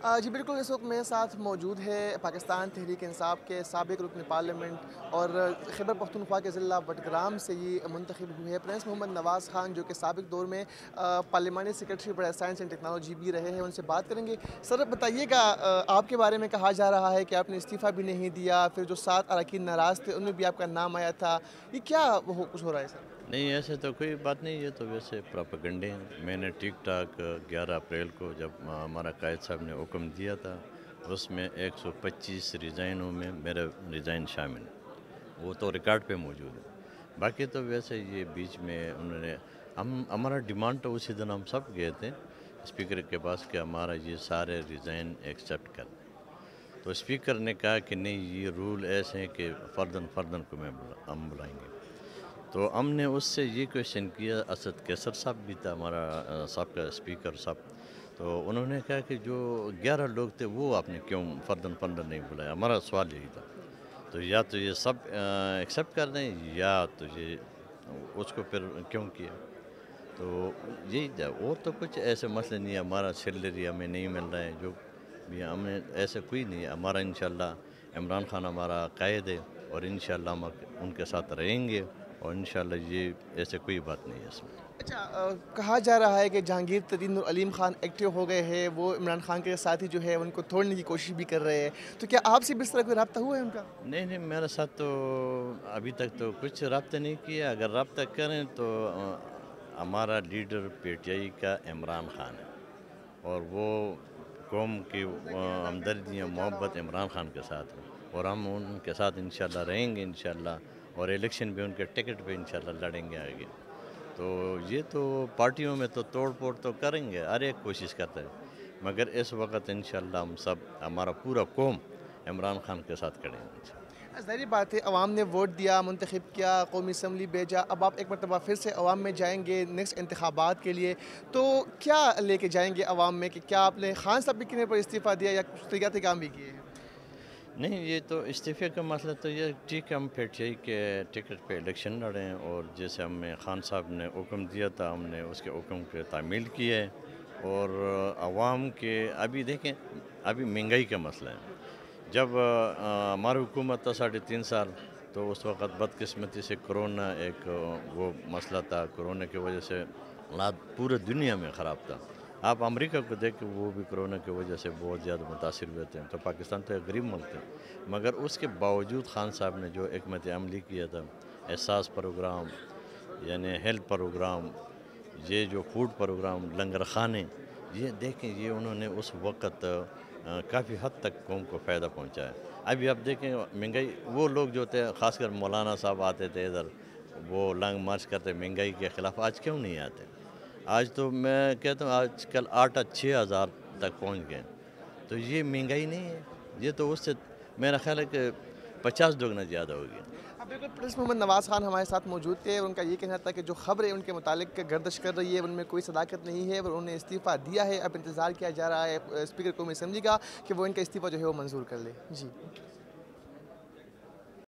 جی بالکل، اس وقت میرے ساتھ موجود ہے پاکستان تحریک انصاف کے سابق رکن پارلیمنٹ اور خیبر پختونخوا کے ضلع بٹگرام سے یہ منتخب ہوئے ہیں پرنس محمد نواز خان، جو کہ سابق دور میں پارلیمانی سیکرٹری برائے سائنس اینڈ ٹیکنالوجی بھی رہے ہیں۔ ان سے بات کریں گے۔ سر بتائیے گا، آپ کے بارے میں کہا جا رہا ہے کہ آپ نے استعفیٰ بھی نہیں دیا، پھر جو 7 اراکین ناراض تھے ان میں بھی آپ کا نام آیا تھا، یہ کیا کچھ ہو رہا ہے سر؟ نہیں، ایسے تو کوئی بات نہیں، یہ تو ویسے پراپیگنڈے ہیں۔ میں نے ٹھیک ٹھاک 11 اپریل کو جب ہمارا قائد صاحب نے حکم دیا تھا، اس میں 125 ریزائنوں میں میرا ریزائن شامل ہے، وہ تو ریکارڈ پہ موجود ہے۔ باقی تو ویسے یہ بیچ میں انہوں نے ہمارا ڈیمانڈ تو اسی دن ہم سب گئے تھے اسپیکر کے پاس کہ ہمارا یہ سارے ریزائن ایکسیپٹ کر دیں، تو اسپیکر نے کہا کہ نہیں، یہ رول ایسے ہیں کہ فردن کو ہم بلائیں گے۔ تو ہم نے اس سے یہ کویشچن کیا، اسد کیسر صاحب بھی تھا ہمارا سابقہ اسپیکر صاحب، تو انہوں نے کہا کہ جو 11 لوگ تھے وہ آپ نے کیوں فردن نہیں بلایا؟ ہمارا سوال یہی تھا۔ تو یا تو یہ سب ایکسیپٹ کر دیں، یا تو یہ اس کو پھر کیوں کیا؟ تو یہی تھا، اور تو کچھ ایسے مسئلے نہیں ہے۔ ہمارا سیلری ہمیں نہیں مل رہا ہے، جو بھی ہم نے ایسے کوئی نہیں ہے۔ ہمارا انشاءاللہ عمران خان ہمارا قائد ہے، اور انشاءاللہ ہم ان کے ساتھ رہیں گے، اور انشاءاللہ یہ ایسے کوئی بات نہیں ہے اس میں۔ اچھا، کہا جا رہا ہے کہ جہانگیر ترین اور علیم خان ایکٹیو ہو گئے ہیں، وہ عمران خان کے ساتھی جو ہے ان کو توڑنے کی کوشش بھی کر رہے ہیں، تو کیا آپ سے بھی اس طرح کوئی رابطہ ہوا ہے ان کا؟ نہیں نہیں، میرے ساتھ تو ابھی تک تو کچھ رابطہ نہیں کیا۔ اگر رابطہ کریں تو ہمارا لیڈر پی ٹی آئی کا عمران خان ہے، اور وہ قوم کی ہمدردی محبت عمران خان کے ساتھ ہے، اور ہم ان کے ساتھ انشاءاللہ رہیں گے انشاءاللہ، اور الیکشن بھی ان کے ٹکٹ پہ انشاءاللہ لڑیں گے آگے۔ تو یہ تو پارٹیوں میں تو توڑ پھوڑ تو کریں گے، ہر ایک کوشش کرتا ہے، مگر اس وقت انشاءاللہ ہم سب، ہمارا پورا قوم عمران خان کے ساتھ کھڑے ہیں انشاءاللہ۔ ظاہری بات ہے، عوام نے ووٹ دیا، منتخب کیا، قومی اسمبلی بھیجا، اب آپ ایک مرتبہ پھر سے عوام میں جائیں گے نیکسٹ انتخابات کے لیے، تو کیا لے کے جائیں گے عوام میں؟ کہ کیا آپ نے خان صاحب کے پر استعفیٰ دیا یا کچھ طریقہ کام بھی کیے ہیں؟ نہیں، یہ تو استعفے کا مسئلہ تو یہ ٹھیک ہے، ہم پی ٹی آئی کے ٹکٹ پہ الیکشن لڑیں، اور جیسے ہمیں خان صاحب نے حکم دیا تھا، ہم نے اس کے حکم کی تعمیل کی ہے، اور عوام کے ابھی دیکھیں، ابھی مہنگائی کا مسئلہ ہے۔ جب ہماری حکومت تھا 3.5 سال، تو اس وقت بدقسمتی سے کرونا ایک وہ مسئلہ تھا، کرونا کی وجہ سے حالات پورے دنیا میں خراب تھا۔ آپ امریکہ کو دیکھ، وہ بھی کرونا کی وجہ سے بہت زیادہ متاثر ہوئے تھے، تو پاکستان تو ایک غریب ملک ہے، مگر اس کے باوجود خان صاحب نے جو حکمت عملی کیا تھا، احساس پروگرام، یعنی ہیلتھ پروگرام، یہ جو فوڈ پروگرام، لنگر خانے، یہ دیکھیں، یہ انہوں نے اس وقت کافی حد تک قوم کو فائدہ پہنچایا۔ ابھی آپ دیکھیں مہنگائی، وہ لوگ جو تھے، خاص کر مولانا صاحب آتے تھے ادھر، وہ لانگ مارچ کرتے مہنگائی کے خلاف، آج کیوں نہیں آتے؟ آج تو میں کہتا ہوں آج کل آٹا 6,000 تک پہنچ گئے، تو یہ مہنگائی نہیں ہے، یہ تو اس سے میرا خیال ہے کہ 50 گنا زیادہ ہو گیا۔ اب بالکل پرنس محمد نواز خان ہمارے ساتھ موجود تھے، اور ان کا یہ کہنا تھا کہ جو خبریں ان کے متعلق گردش کر رہی ہے ان میں کوئی صداقت نہیں ہے، اور انہوں نے استعفیٰ دیا ہے۔ اب انتظار کیا جا رہا ہے اسپیکر قومی اسمبلی کا کہ وہ ان کا استعفیٰ جو ہے وہ منظور کر لے۔ جی